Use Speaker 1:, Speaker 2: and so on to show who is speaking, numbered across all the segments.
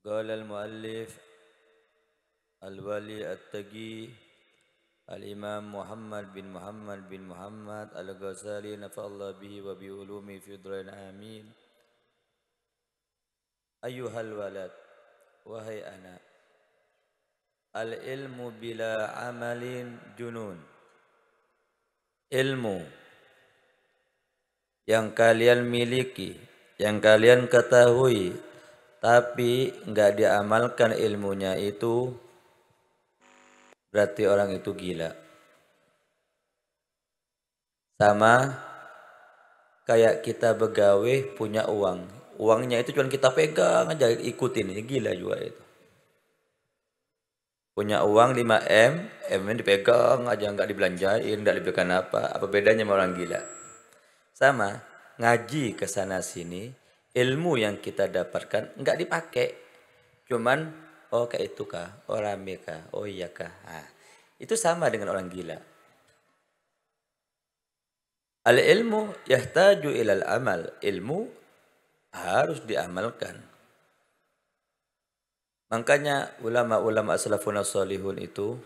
Speaker 1: قال المؤلف الولي التقي الإمام محمد بن محمد الغزالي نفع الله به وبعلومه في الدارين آمين. أيها الولد, wahai anak, al ilmu bila amalin junun. Ilmu yang kalian miliki, yang kalian ketahui, tapi enggak diamalkan ilmunya itu, berarti orang itu gila. Sama kayak kita begawe punya uang. Uangnya itu cuma kita pegang aja, ikutin. Ini gila juga itu. Punya uang 5M, M-nya dipegang aja, nggak dibelanjain, nggak diberikan apa. Apa bedanya sama orang gila? Sama, ngaji ke sana sini, ilmu yang kita dapatkan nggak dipakai. Cuman, oh kayak itu kah? Oh rame kah? Oh iya kah? Nah, itu sama dengan orang gila. Al-ilmu yahtaju ilal amal. Ilmu harus diamalkan. Makanya ulama-ulama as-salafun as-salihun itu,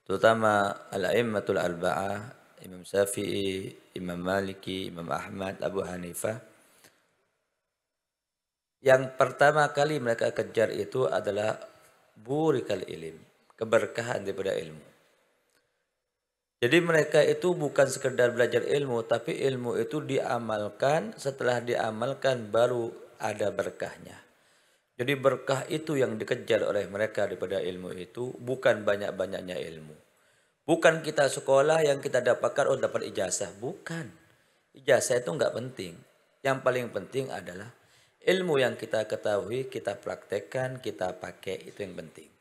Speaker 1: terutama al-a'immatul arba'ah, Imam Syafi'i, Imam Maliki, Imam Ahmad, Abu Hanifah, yang pertama kali mereka kejar itu adalah burikal ilim, keberkahan daripada ilmu. Jadi mereka itu bukan sekedar belajar ilmu, tapi ilmu itu diamalkan, setelah diamalkan baru ada berkahnya. Jadi berkah itu yang dikejar oleh mereka daripada ilmu itu, bukan banyak-banyaknya ilmu. Bukan kita sekolah yang kita dapatkan, oh dapat ijazah. Bukan. Ijazah itu enggak penting. Yang paling penting adalah ilmu yang kita ketahui, kita praktekkan, kita pakai, itu yang penting.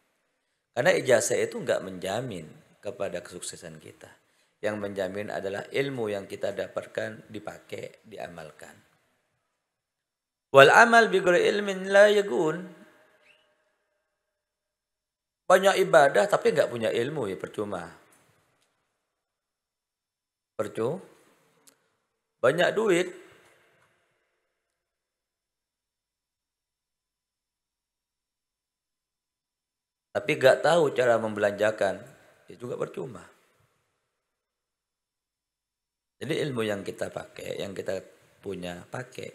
Speaker 1: Karena ijazah itu enggak menjamin kepada kesuksesan kita. Yang menjamin adalah ilmu yang kita dapatkan, dipakai, diamalkan. Wal amal bi ghairi ilmin la yagun. Banyak ibadah tapi enggak punya ilmu ya percuma. Banyak duit tapi enggak tahu cara membelanjakan, ya juga percuma. Jadi ilmu yang kita pakai, yang kita punya pakai,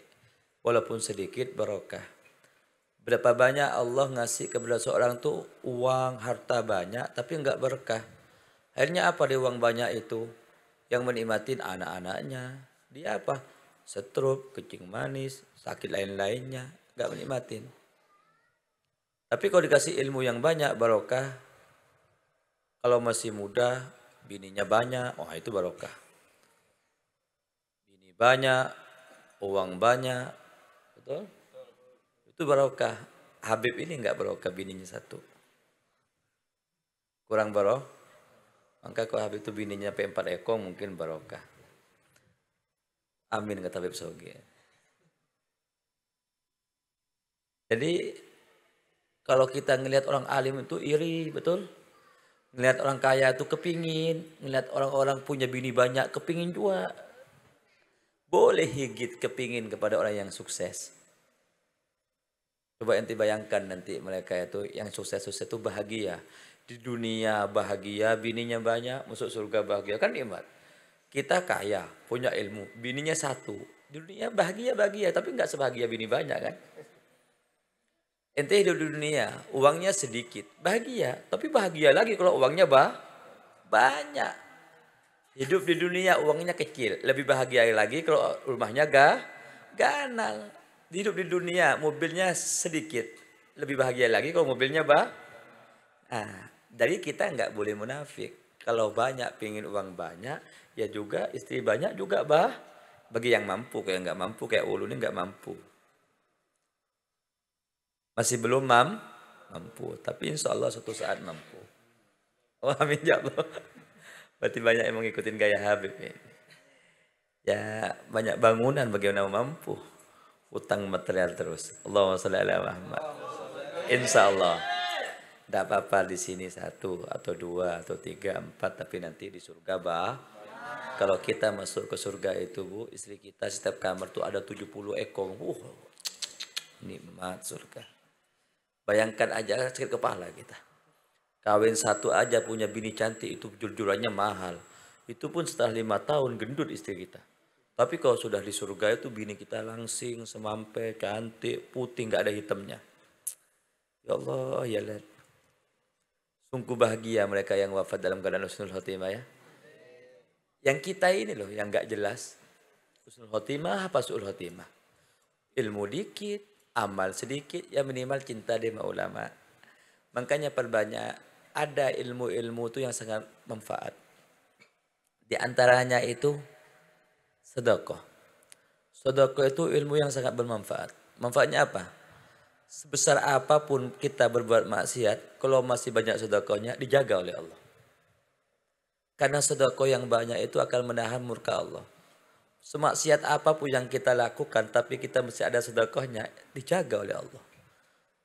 Speaker 1: walaupun sedikit barokah. Berapa banyak Allah ngasih kepada seorang tuh uang, harta banyak, tapi enggak berkah. Akhirnya apa di uang banyak itu? Yang menikmatin anak-anaknya. Dia apa? Stroke, kencing manis, sakit lain-lainnya. Enggak menikmatin. Tapi kalau dikasih ilmu yang banyak, barokah. Kalau masih muda, bininya banyak, wah itu barokah. Bini banyak, uang banyak, betul? Itu barokah. Habib ini enggak barokah, bininya satu. Kurang barokah. Maka kalau Habib itu bininya sampai 4 ekor mungkin barokah. Amin kata Habib Sogi. Jadi kalau kita ngelihat orang alim itu iri, betul? Ngelihat orang kaya itu kepingin, ngelihat orang-orang punya bini banyak kepingin juga. Boleh higit kepingin kepada orang yang sukses. Coba ente bayangkan nanti mereka itu yang sukses-sukses itu bahagia. Di dunia bahagia, bininya banyak, masuk surga bahagia. Kan nikmat. Kita kaya, punya ilmu, bininya satu. Di dunia bahagia-bahagia, tapi nggak sebahagia bini banyak kan. Ente hidup di dunia, uangnya sedikit, bahagia. Tapi bahagia lagi kalau uangnya banyak. Hidup di dunia uangnya kecil, lebih bahagia lagi kalau rumahnya ganal. Hidup di dunia mobilnya sedikit, lebih bahagia lagi kalau mobilnya dari kita nggak boleh munafik. Kalau banyak pingin uang banyak, ya juga istri banyak juga bagi yang mampu, kayak nggak mampu kayak ulu ini nggak mampu. Masih belum mampu, tapi insya Allah suatu saat mampu. Oh amin ya Allah. Berarti banyak yang mengikutin gaya Habib ini. Ya banyak bangunan bagaimana mampu. Utang material terus. Allahumma sholli ala Muhammad. Insya Allah. Tidak apa-apa di sini 1 atau 2 atau 3, 4, tapi nanti di surga kalau kita masuk ke surga itu Bu, istri kita setiap kamar tuh ada 70 ekor. Nikmat surga. Bayangkan aja sakit kepala kita. Kawin satu aja punya bini cantik itu jujurannya mahal. Itu pun setelah 5 tahun gendut istri kita. Tapi kalau sudah di surga itu bini kita langsing, semampai, cantik, putih, nggak ada hitamnya. Ya Allah, ya Allah. Sungguh bahagia mereka yang wafat dalam keadaan husnul khotimah ya. Yang kita ini loh yang nggak jelas. Husnul khotimah apa su'ul khotimah? Ilmu dikit, amal sedikit, ya minimal cinta sama ulama. Makanya perbanyak ada ilmu-ilmu itu yang sangat manfaat. Di antaranya itu sedekah. Sedekah itu ilmu yang sangat bermanfaat. Manfaatnya apa? Sebesar apapun kita berbuat maksiat, kalau masih banyak sedekahnya dijaga oleh Allah. Karena sedekah yang banyak itu akan menahan murka Allah. Semaksiat apapun yang kita lakukan, tapi kita mesti ada sedekahnya, dijaga oleh Allah.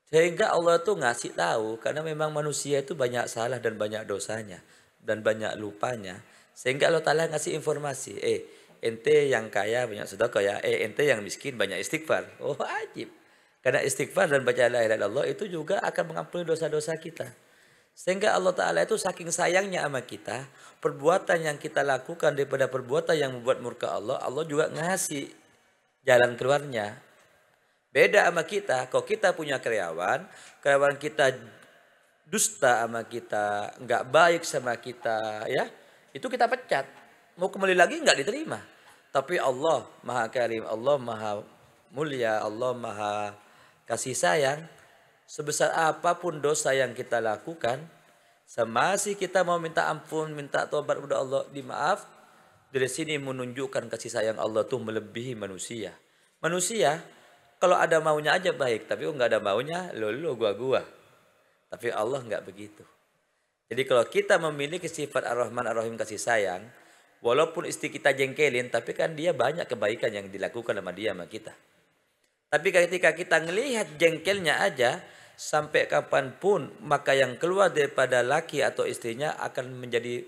Speaker 1: Sehingga Allah tuh ngasih tahu, karena memang manusia itu banyak salah dan banyak dosanya, dan banyak lupanya. Sehingga Allah Ta'ala ngasih informasi, ente yang kaya banyak sedekah ya, ente yang miskin banyak istighfar. Oh wajib. Karena istighfar dan baca la ilaha illallah itu juga akan mengampuni dosa-dosa kita. Sehingga Allah Ta'ala itu saking sayangnya sama kita, perbuatan yang kita lakukan daripada perbuatan yang membuat murka Allah, Allah juga ngasih jalan keluarnya. Beda sama kita, kalau kita punya karyawan, karyawan kita dusta sama kita, nggak baik sama kita, ya, itu kita pecat. Mau kembali lagi nggak diterima. Tapi Allah Maha Karim, Allah Maha Mulia, Allah Maha Kasih Sayang. Sebesar apapun dosa yang kita lakukan, semasih kita mau minta ampun, minta tobat kepada Allah, dimaaf. Dari sini menunjukkan kasih sayang Allah tuh melebihi manusia. Manusia kalau ada maunya aja baik, tapi nggak ada maunya, lo gua. Tapi Allah nggak begitu. Jadi kalau kita memiliki sifat Ar-Rahman Ar-Rahim kasih sayang, walaupun istri kita jengkelin, tapi kan dia banyak kebaikan yang dilakukan sama dia sama kita. Tapi ketika kita ngelihat jengkelnya aja, sampai kapanpun, maka yang keluar daripada laki atau istrinya akan menjadi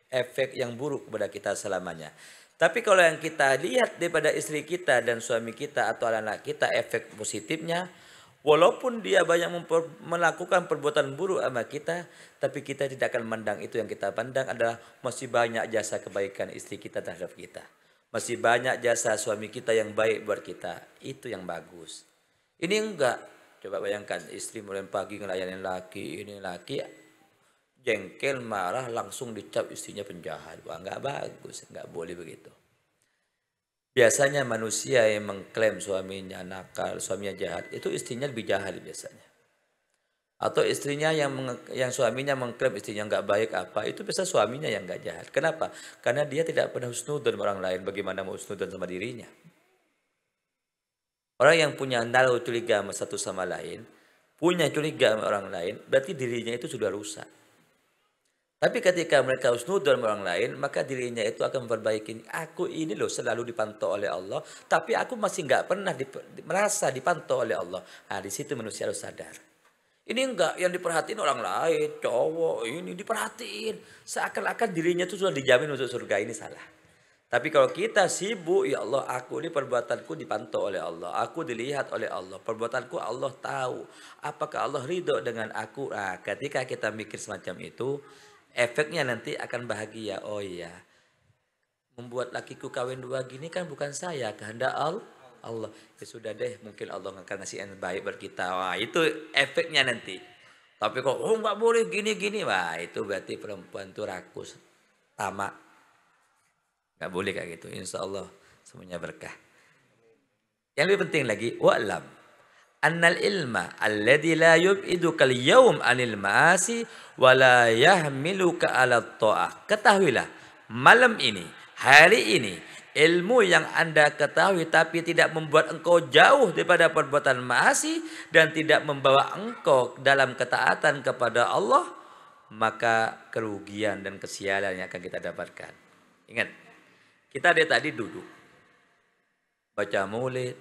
Speaker 1: efek yang buruk kepada kita selamanya. Tapi kalau yang kita lihat daripada istri kita dan suami kita atau anak kita, efek positifnya, walaupun dia banyak melakukan perbuatan buruk sama kita, tapi kita tidak akan memandang itu. Yang kita pandang adalah masih banyak jasa kebaikan istri kita terhadap kita. Masih banyak jasa suami kita yang baik buat kita. Itu yang bagus. Ini enggak. Coba bayangkan istri mulai pagi ngelayanin laki, ini laki jengkel, marah, langsung dicap istrinya penjahat. Wah, enggak bagus, enggak boleh begitu. Biasanya manusia yang mengklaim suaminya nakal, suaminya jahat, itu istrinya lebih jahat biasanya. Atau istrinya yang suaminya mengklaim istrinya nggak baik apa, itu biasa suaminya yang nggak jahat. Kenapa? Karena dia tidak pernah husnudzon orang lain, bagaimana mau husnudzon sama dirinya. Orang yang punya nalar curiga sama satu sama lain, punya curiga sama orang lain, berarti dirinya itu sudah rusak. Tapi ketika mereka husnudzon sama orang lain, maka dirinya itu akan memperbaiki. Aku ini loh selalu dipantau oleh Allah, tapi aku masih nggak pernah merasa dipantau oleh Allah. Nah, di situ manusia harus sadar. Ini enggak yang diperhatiin orang lain, cowok ini diperhatiin. Seakan-akan dirinya itu sudah dijamin untuk surga, ini salah. Tapi kalau kita sibuk, ya Allah, aku ini perbuatanku dipantau oleh Allah. Aku dilihat oleh Allah. Perbuatanku Allah tahu. Apakah Allah ridho dengan aku? Nah, ketika kita mikir semacam itu, efeknya nanti akan bahagia. Oh iya, membuat lakiku kawin dua gini kan bukan saya, kehendak Allah. Ya sudah deh, mungkin Allah akan ngasih yang baik buat kita. Wah, itu efeknya nanti. Tapi kok nggak boleh gini-gini, wah itu berarti perempuan itu rakus, tamak. Nggak boleh kayak gitu. Insya Allah semuanya berkah. Yang lebih penting lagi, wa'lam annal ilma alladhi la yub'idukal yawm anil ma'asi wa la yahmiluka ala ta'ah. Ketahuilah, malam ini, hari ini, ilmu yang Anda ketahui tapi tidak membuat engkau jauh daripada perbuatan maasi dan tidak membawa engkau dalam ketaatan kepada Allah, maka kerugian dan kesialan yang akan kita dapatkan. Ingat, kita dari tadi duduk baca maulid,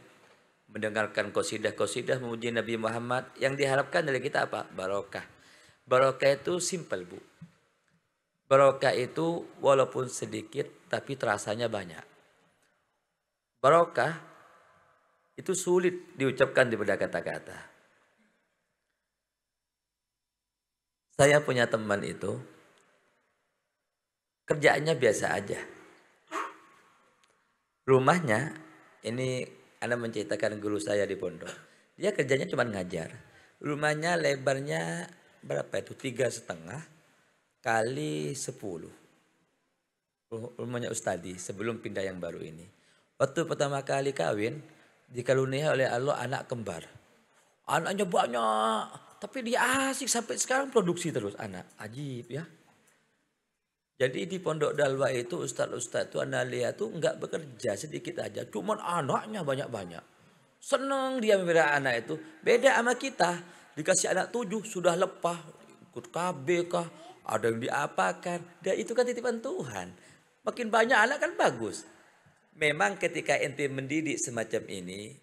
Speaker 1: mendengarkan qasidah-qasidah memuji Nabi Muhammad. Yang diharapkan dari kita apa? Barokah. Barokah itu simpel, Bu. Barokah itu walaupun sedikit tapi terasanya banyak. Barokah itu sulit diucapkan daripada kata-kata. Saya punya teman itu, kerjaannya biasa aja. Rumahnya, ini Anda menceritakan guru saya di pondok. Dia kerjanya cuma ngajar. Rumahnya lebarnya berapa itu? 3,5 kali 10. Rumahnya Ustadi sebelum pindah yang baru ini. Waktu pertama kali kawin, dikaruniai oleh Allah anak kembar. Anaknya banyak, tapi dia asik sampai sekarang produksi terus anak. Ajib ya. Jadi di Pondok Dalwa itu ustadz-ustadz itu Anda lihat tuh nggak bekerja sedikit aja. Cuman anaknya banyak-banyak. Seneng dia memelihara anak itu. Beda sama kita. Dikasih anak 7 sudah lepah. Ikut KB kah. Ada yang diapakan. Dan itu kan titipan Tuhan. Makin banyak anak kan bagus. Memang ketika ente mendidik semacam ini.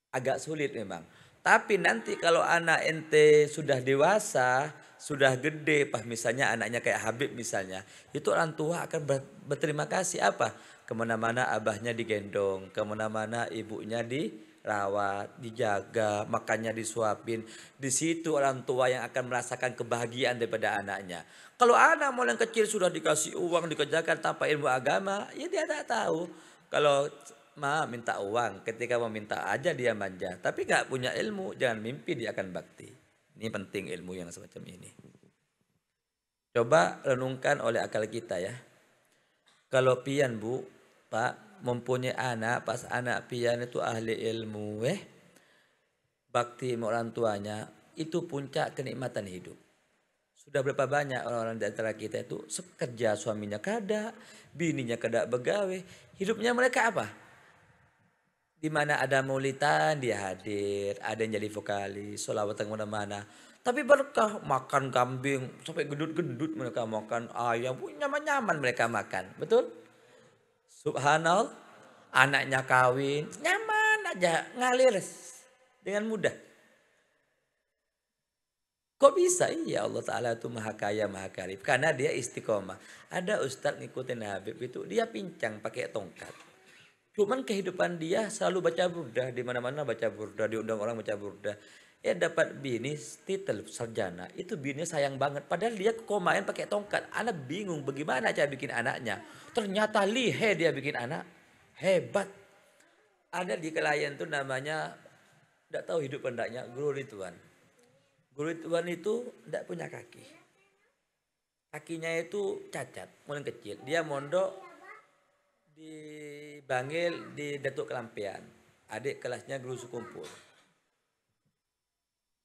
Speaker 1: Agak sulit memang. Tapi nanti kalau anak ente sudah dewasa, sudah gede, pas misalnya anaknya kayak Habib misalnya, itu orang tua akan berterima kasih apa? Kemana-mana abahnya digendong, kemana-mana ibunya dirawat, dijaga, makannya disuapin. Di situ orang tua yang akan merasakan kebahagiaan daripada anaknya. Kalau anak mulai yang kecil sudah dikasih uang, dikerjakan tanpa ilmu agama, ya dia tak tahu. Kalau minta uang, ketika mau minta aja dia manja. Tapi gak punya ilmu, jangan mimpi dia akan bakti. Ini penting ilmu yang semacam ini. Coba renungkan oleh akal kita ya. Kalau pian bu, pak, mempunyai anak, pas anak pian itu ahli ilmu, bakti sama orang tuanya, itu puncak kenikmatan hidup. Sudah berapa banyak orang-orang di antara kita itu kerja suaminya kada, bininya kada begawe, hidupnya mereka apa? Di mana ada maulidan dia hadir, ada yang jadi vokalis, sholawat kemana-mana. Tapi berkah makan kambing sampai gendut-gendut mereka makan ayam, nyaman-nyaman mereka makan, betul? Subhanallah, anaknya kawin, nyaman aja ngalir dengan mudah. Kok bisa? Iya Allah Ta'ala itu maha kaya, maha karib. Karena dia istiqomah. Ada ustadz ngikutin Habib itu, dia pincang pakai tongkat. Cuman kehidupan dia selalu baca burdah, di mana-mana baca burdah, diundang orang baca burdah. Dapat bini titel sarjana, itu bininya sayang banget. Padahal dia komain pakai tongkat. Anak bingung bagaimana cara bikin anaknya. Ternyata lihe dia bikin anak. Hebat. Ada di klien tuh namanya, tidak tahu hidup pendaknya, Guru Ridwan. Guru Ridwan itu tidak punya kaki. Kakinya itu cacat, mulai kecil. Dia mondok di Bangil di Datuk Kelampian. Adik kelasnya Guru Sukumpul.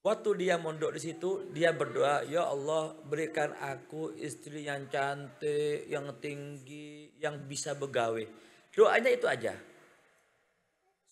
Speaker 1: Waktu dia mondok di situ, dia berdoa, ya Allah berikan aku istri yang cantik, yang tinggi, yang bisa begawe. Doanya itu aja.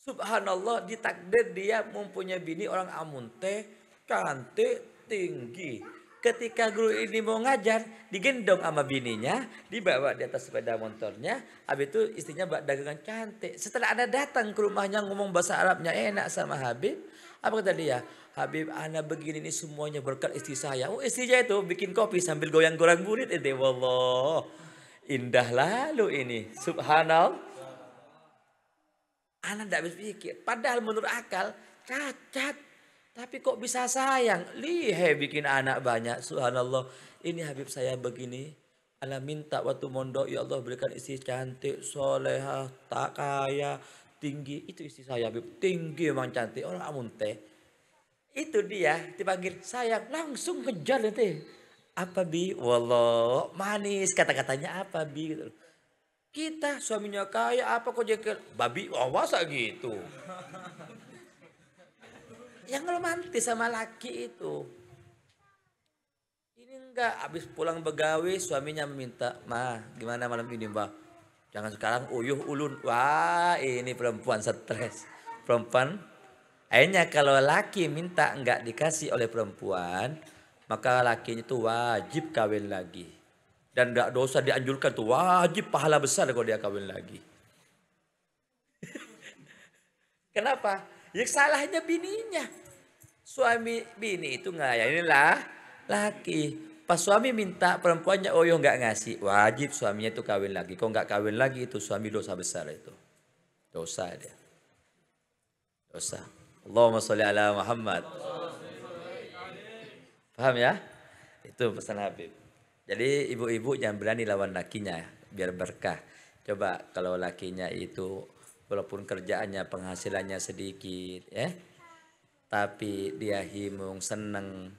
Speaker 1: Subhanallah, ditakdir dia mempunyai bini orang Amunte, cantik, tinggi. Ketika guru ini mau ngajar, digendong sama bininya, dibawa di atas sepeda motornya, habis itu istrinya bawa dagangan cantik. Setelah ada datang ke rumahnya ngomong bahasa Arabnya enak sama Habib, apa kata dia? Habib, ana begini ini semuanya berkat istri saya. Oh, istrinya itu bikin kopi sambil goyang-goyang burit itu. Wallah, indah lalu ini. Subhanallah. Ana tidak bisa pikir. Padahal menurut akal cacat. Tapi kok bisa sayang? Lihe bikin anak banyak. Subhanallah. Ini Habib saya begini. Ana minta waktu mondok, ya Allah berikan istri cantik, solehah, tak kaya, tinggi. Itu istri saya Habib. Tinggi memang cantik. Orang Amunte. Itu dia dipanggil sayang. Langsung kejar nanti. Apa bi? Wallah manis. Kata-katanya apa bi? Gitu. Kita suaminya kaya apa kok jekel? Babi awas gitu. Yang romantis sama laki itu. Ini enggak, habis pulang begawe suaminya meminta, "Ma, gimana malam ini, Mbak? Jangan sekarang uyuh ulun." Wah, ini perempuan stres. Perempuan akhirnya kalau laki minta enggak dikasih oleh perempuan, maka lakinya itu wajib kawin lagi. Dan enggak dosa dianjurkan tuh, wajib pahala besar kalau dia kawin lagi. Kenapa? Ya salahnya bininya. Suami bini itu ngayain lah laki. Pas suami minta perempuannya oh yo nggak ngasih, wajib suaminya itu kawin lagi. Kalau nggak kawin lagi itu suami dosa besar itu. Dosa dia. Dosa. Allahumma sholli ala Muhammad. Paham ya? Itu pesan Habib. Jadi ibu-ibu jangan berani lawan lakinya biar berkah. Coba kalau lakinya itu walaupun kerjaannya penghasilannya sedikit ya, tapi dia himung, seneng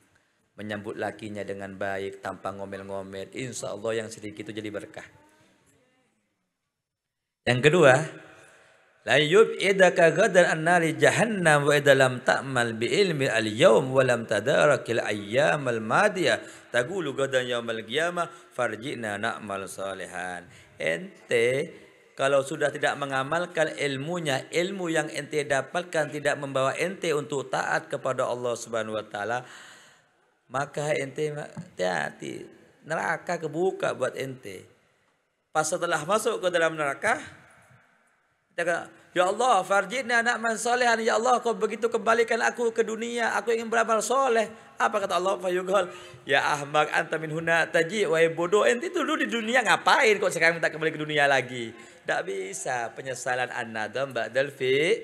Speaker 1: menyambut lakinya dengan baik tanpa ngomel-ngomel, insya Allah yang sedikit itu jadi berkah. Yang kedua, la yub'idaka gadan an-nari jahannam wa idza lam ta'mal bi ilmi al-yawm wa lam tadarakil ayyam al-madiyah taqulu gadan yaumal qiyamah farji'na na'mal salihan. Ente kalau sudah tidak mengamalkan ilmunya, ilmu yang ente dapatkan tidak membawa ente untuk taat kepada Allah Subhanahu wa taala, maka ente hati-hati, neraka kebuka buat ente. Pas setelah masuk ke dalam neraka, kita kata, ya Allah, farjina na'man solehan. Ya Allah, kau begitu kembalikan aku ke dunia. Aku ingin beramal soleh. Apa kata Allah? Fayughal, ya ahmak anta min huna taji. Wahai bodoh, ente dulu di dunia ngapain kok sekarang minta kembali ke dunia lagi? Tidak bisa. Penyesalan an-nadam ba'dal fi.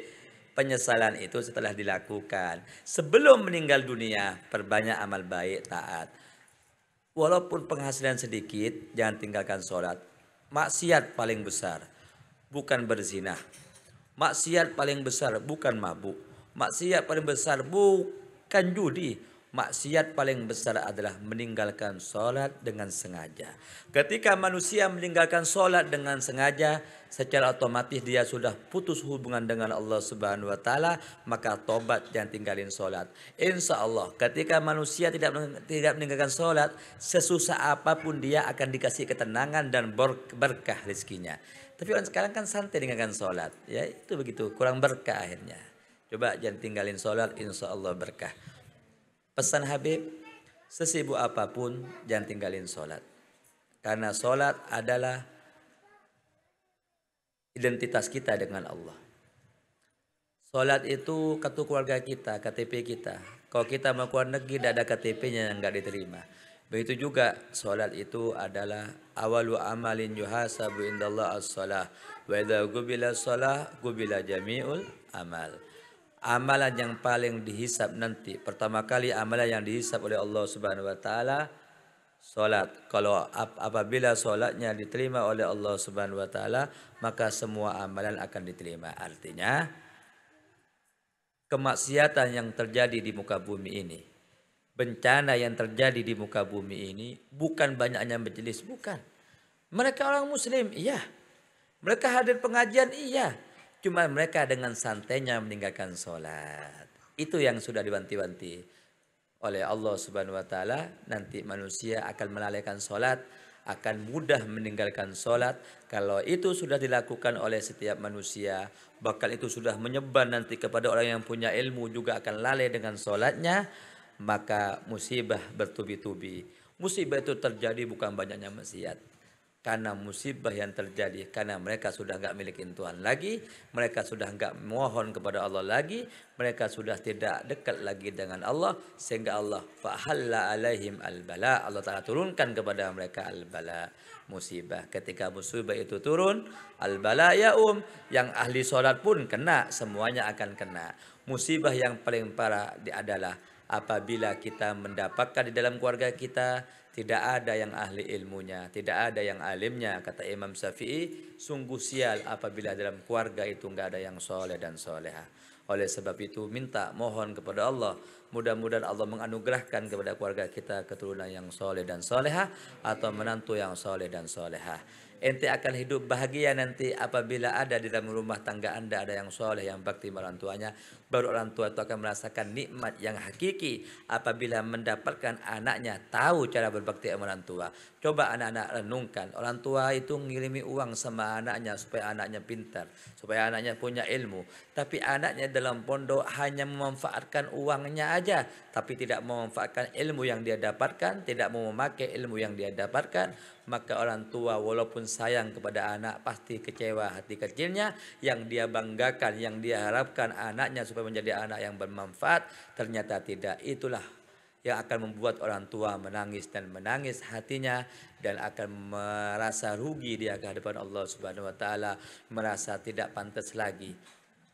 Speaker 1: Penyesalan itu setelah dilakukan. Sebelum meninggal dunia, perbanyak amal baik, taat. Walaupun penghasilan sedikit, jangan tinggalkan sholat. Maksiat paling besar bukan berzina. Maksiat paling besar bukan mabuk. Maksiat paling besar bukan judi. Maksiat paling besar adalah meninggalkan sholat dengan sengaja. Ketika manusia meninggalkan sholat dengan sengaja, secara otomatis dia sudah putus hubungan dengan Allah Subhanahu wa taala, maka tobat dan tinggalin sholat. Insya Allah ketika manusia tidak meninggalkan sholat, sesusah apapun dia akan dikasih ketenangan dan berkah rezekinya. Tapi orang sekarang kan santai dengarkan sholat. Ya itu begitu, kurang berkah akhirnya. Coba jangan tinggalin sholat, insya Allah berkah. Pesan Habib, sesibuk apapun jangan tinggalin sholat. Karena sholat adalah identitas kita dengan Allah. Sholat itu kartu keluarga kita, KTP kita. Kalau kita mau keluar negeri tidak ada KTP-nya yang nggak diterima. Begitu juga sholat itu adalah awalu amalin yuhasabu indallah as-salah. Wa idza qubila shalah qubila jami'ul amal. Amalan yang paling dihisap nanti, pertama kali amalan yang dihisap oleh Allah Subhanahu wa taala salat. Kalau apabila salatnya diterima oleh Allah Subhanahu wa taala, maka semua amalan akan diterima. Artinya kemaksiatan yang terjadi di muka bumi ini, bencana yang terjadi di muka bumi ini bukan banyaknya majelis, bukan. Mereka orang muslim, iya. Mereka hadir pengajian, iya. Cuma mereka dengan santainya meninggalkan sholat. Itu yang sudah diwanti-wanti oleh Allah Subhanahu wa taala. Nanti manusia akan melalaikan sholat, akan mudah meninggalkan sholat. Kalau itu sudah dilakukan oleh setiap manusia, bakal itu sudah menyebar nanti kepada orang yang punya ilmu juga akan lalai dengan sholatnya. Maka musibah bertubi-tubi. Musibah itu terjadi bukan banyaknya maksiat. Karena musibah yang terjadi, karena mereka sudah enggak milikin Tuhan lagi, mereka sudah enggak mohon kepada Allah lagi, mereka sudah tidak dekat lagi dengan Allah, sehingga Allah fahalla alaihim al-bala, Allah Ta'ala turunkan kepada mereka al-bala, musibah. Ketika musibah itu turun, al-bala yaum, yang ahli sholat pun kena, semuanya akan kena. Musibah yang paling parah adalah apabila kita mendapatkan di dalam keluarga kita tidak ada yang ahli ilmunya, tidak ada yang alimnya. Kata Imam Syafi'i, sungguh sial apabila dalam keluarga itu enggak ada yang soleh dan soleha. Oleh sebab itu minta, mohon kepada Allah, mudah-mudahan Allah menganugerahkan kepada keluarga kita keturunan yang soleh dan soleha, atau menantu yang soleh dan soleha. Ente akan hidup bahagia nanti apabila ada di dalam rumah tangga Anda ada yang soleh, yang bakti orang tuanya. Baru orang tua itu akan merasakan nikmat yang hakiki apabila mendapatkan anaknya tahu cara berbakti sama orang tua. Coba anak-anak renungkan, orang tua itu ngirimi uang sama anaknya supaya anaknya pintar, supaya anaknya punya ilmu. Tapi anaknya dalam pondok hanya memanfaatkan uangnya aja, tapi tidak memanfaatkan ilmu yang dia dapatkan, tidak mau memakai ilmu yang dia dapatkan. Maka orang tua walaupun sayang kepada anak pasti kecewa hati kecilnya. Yang dia banggakan, yang dia harapkan anaknya supaya menjadi anak yang bermanfaat, ternyata tidak. Itulah yang akan membuat orang tua menangis dan menangis hatinya, dan akan merasa rugi di hadapan Allah Subhanahu wa taala, merasa tidak pantas lagi.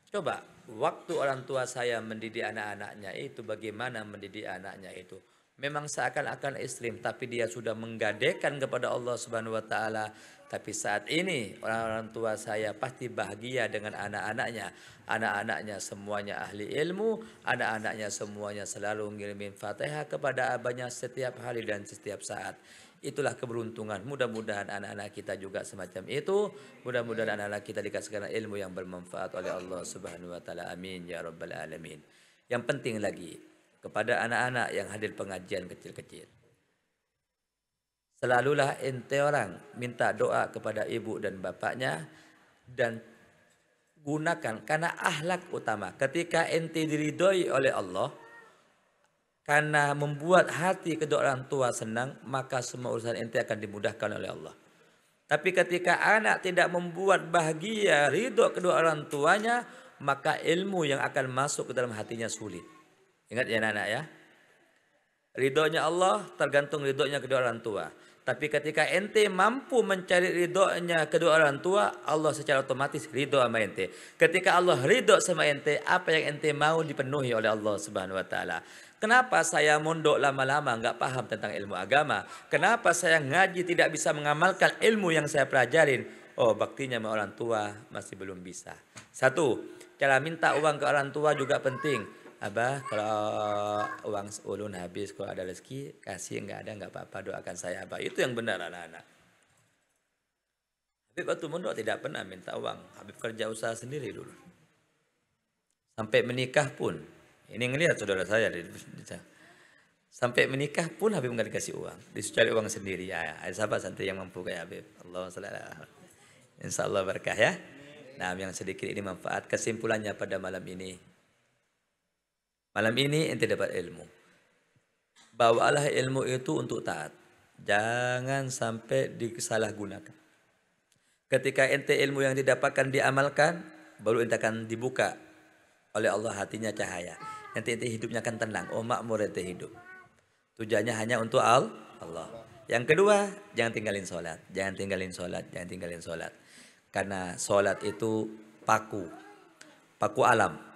Speaker 1: Coba waktu orang tua saya mendidik anak-anaknya itu, bagaimana mendidik anaknya itu? Memang seakan-akan ekstrim, tapi dia sudah menggadaikan kepada Allah Subhanahu wa taala. Tapi saat ini orang-orang tua saya pasti bahagia dengan anak-anaknya. Anak-anaknya semuanya ahli ilmu, anak-anaknya semuanya selalu ngirimin Fatihah kepada abahnya setiap hari dan setiap saat. Itulah keberuntungan. Mudah-mudahan anak-anak kita juga semacam itu. Mudah-mudahan anak-anak kita dikasihkan ilmu yang bermanfaat oleh Allah Subhanahu wa taala. Amin ya rabbal alamin. Yang penting lagi, kepada anak-anak yang hadir pengajian kecil-kecil, selalulah ente orang minta doa kepada ibu dan bapaknya, dan gunakan karena akhlak utama. Ketika ente diridhoi oleh Allah karena membuat hati kedua orang tua senang, maka semua urusan ente akan dimudahkan oleh Allah. Tapi ketika anak tidak membuat bahagia ridho kedua orang tuanya, maka ilmu yang akan masuk ke dalam hatinya sulit. Ingat ya anak-anak ya. Ridhonya Allah tergantung ridhonya kedua orang tua. Tapi ketika ente mampu mencari ridhonya kedua orang tua, Allah secara otomatis ridho sama ente. Ketika Allah ridho sama ente, apa yang ente mau dipenuhi oleh Allah Subhanahu wa taala. Kenapa saya mondok lama-lama nggak paham tentang ilmu agama? Kenapa saya ngaji tidak bisa mengamalkan ilmu yang saya pelajarin? Oh, baktinya sama orang tua masih belum bisa. Satu, cara minta uang ke orang tua juga penting. Abah, kalau uang ulun habis, kalau ada rezeki kasih, nggak ada nggak apa-apa, doakan saya Abah. Itu yang benar anak-anak. Habib waktu mondok tidak pernah minta uang. Habib kerja usaha sendiri dulu. Sampai menikah pun, ini ngelihat saudara saya sampai menikah pun Habib nggak dikasih uang, disuruh cari uang sendiri. Ya, ada sahabat santri yang mampu kayak Habib. Allahumma sholli ala. Insya Allah berkah ya. Nah, yang sedikit ini manfaat. Kesimpulannya pada malam ini. Malam ini ente dapat ilmu. Bawalah ilmu itu untuk taat. Jangan sampai disalahgunakan. Ketika ente ilmu yang didapatkan diamalkan, baru ente akan dibuka oleh Allah hatinya cahaya. Nanti ente hidupnya akan tenang. Oh, makmur ente hidup. Tujuannya hanya untuk Allah. Yang kedua, jangan tinggalin sholat. Jangan tinggalin sholat. Jangan tinggalin sholat. Karena sholat itu paku. Paku alam.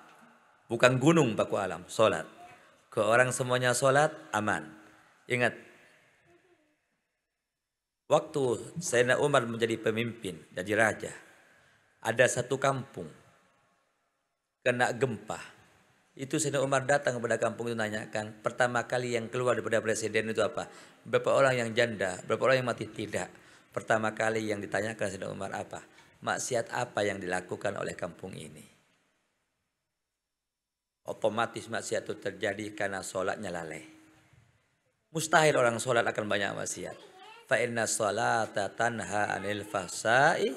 Speaker 1: Bukan gunung paku alam, sholat. Ke orang semuanya sholat, aman. Ingat, waktu Sayyidina Umar menjadi pemimpin, jadi raja, ada satu kampung kena gempa. Itu Sayyidina Umar datang kepada kampung itu nanyakan, pertama kali yang keluar daripada presiden itu apa? Berapa orang yang janda, berapa orang yang mati? Tidak. Pertama kali yang ditanyakan Sayyidina Umar apa? Maksiat apa yang dilakukan oleh kampung ini? Otomatis maksiat itu terjadi karena sholatnya lalai. Mustahil orang sholat akan banyak maksiat. Fa inna sholata tanha anil fahsai.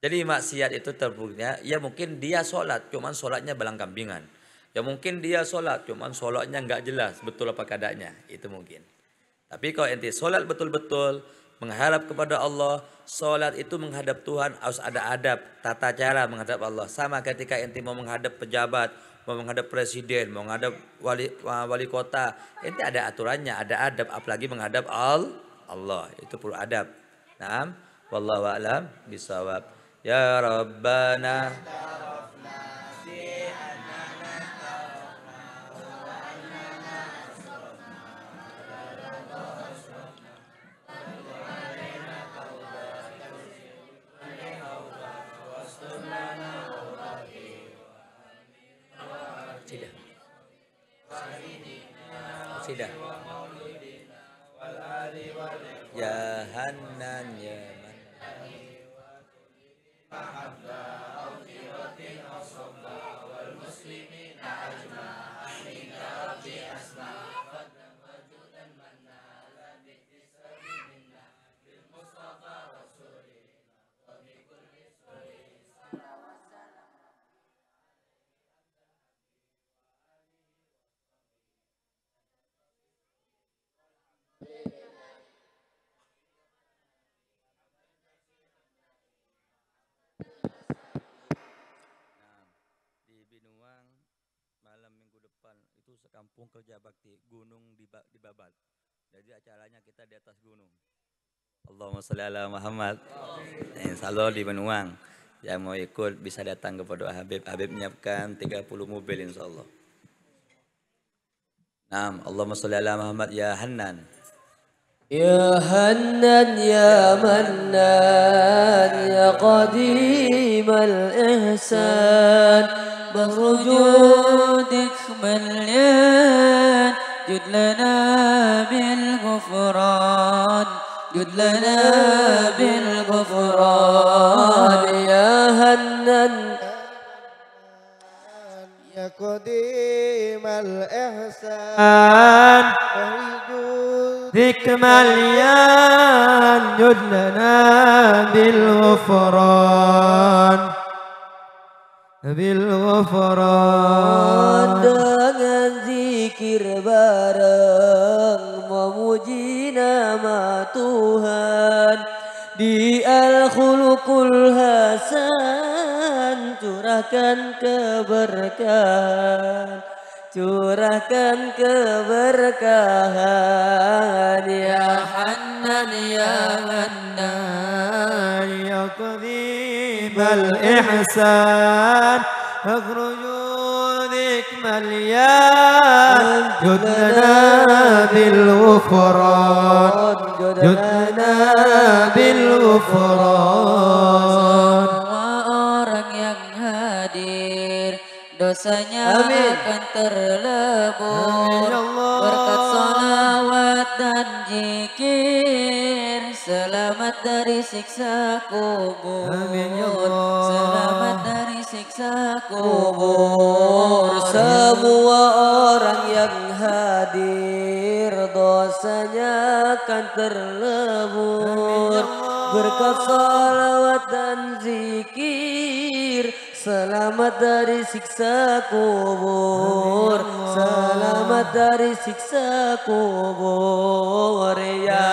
Speaker 1: Jadi maksiat itu terbuktinya, ya mungkin dia sholat, cuman sholatnya belang kambingan. Ya mungkin dia sholat, cuman sholatnya nggak jelas betul apa keadaannya. Itu mungkin. Tapi kalau ente sholat betul-betul, mengharap kepada Allah, sholat itu menghadap Tuhan harus ada adab, tata cara menghadap Allah. Sama ketika ente mau menghadap pejabat, mau menghadap presiden, mau menghadap wali kota, ente ada aturannya, ada adab, apalagi menghadap Allah. Itu perlu adab. Naam, wallahu a'lam bishawab. Ya Rabbana Sidah. Ya Hanan ya di Binuang malam minggu depan itu sekampung kerja bakti gunung di Babat. Jadi acaranya kita di atas gunung. Allahumma sholli ala Muhammad. Insya Allah di Binuang. Yang mau ikut bisa datang kepada Habib. Habib menyiapkan 30 mobil insya Allah. Naam, Allahumma sholli ala Muhammad ya Hannan.
Speaker 2: يا حنان يا منان يا قديم الإحسان بحر جودك مليان جد لنا بالغفران جد لنا بالغفران يا حنان
Speaker 3: يا قديم الإحسان ذك مليان جد لنا بالغفران
Speaker 2: dengan zikir bareng memuji nama Tuhan di Al-Khuluqul Hasan curahkan keberkahan ya Hannan ya Mannan
Speaker 3: يا قديم الإحسان اخرجوا ذك مليان جدنا بالغفران جدنا بالغفران
Speaker 2: semua orang yang hadir dosanya akan terlebur berkat salawat dan zikir selamat dari siksa kubur selamat dari siksa kubur semua orang yang hadir dosanya akan terlebur berkat salawat dan zikir selamat dari siksa kubur selamat dari siksa kubur ya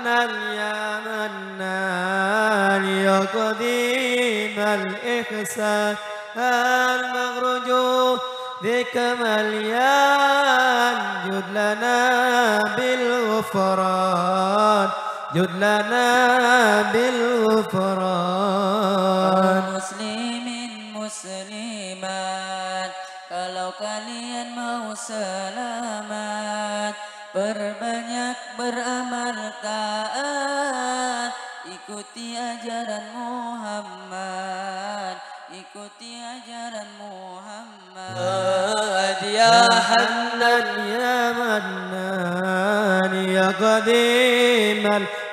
Speaker 3: حنان يا منان يا قديم الإحسان المخرج ذك مليان جد لنا بالغفران جد لنا بالغفران
Speaker 2: muslimin muslimat kalau kalian mau selamat perbanyak beramal taat ikuti ajaran Muhammad ikuti ajaran Muhammad ya
Speaker 3: حنان يا منان يا قديم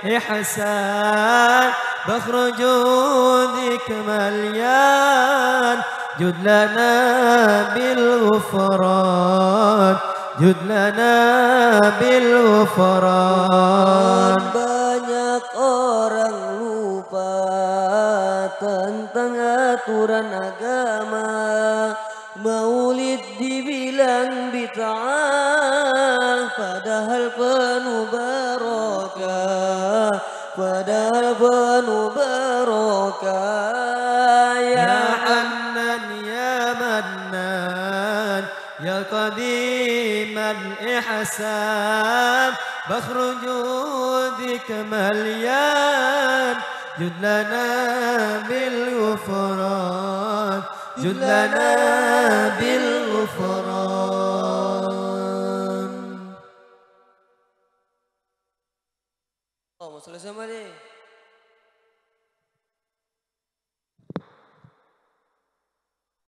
Speaker 3: الإحسان بخر جودك مليان جد لنا بالغفران جد لنا بالغفران
Speaker 2: banyak orang lupa tentang aturan agama maulid dibilang bid'ah padahal penuh barokah
Speaker 3: يا حنان يا منان يا قديم الإحسان بخر جودك مليان جد لنا بالغفران جد لنا بالغفران
Speaker 2: اللهم صل وسلم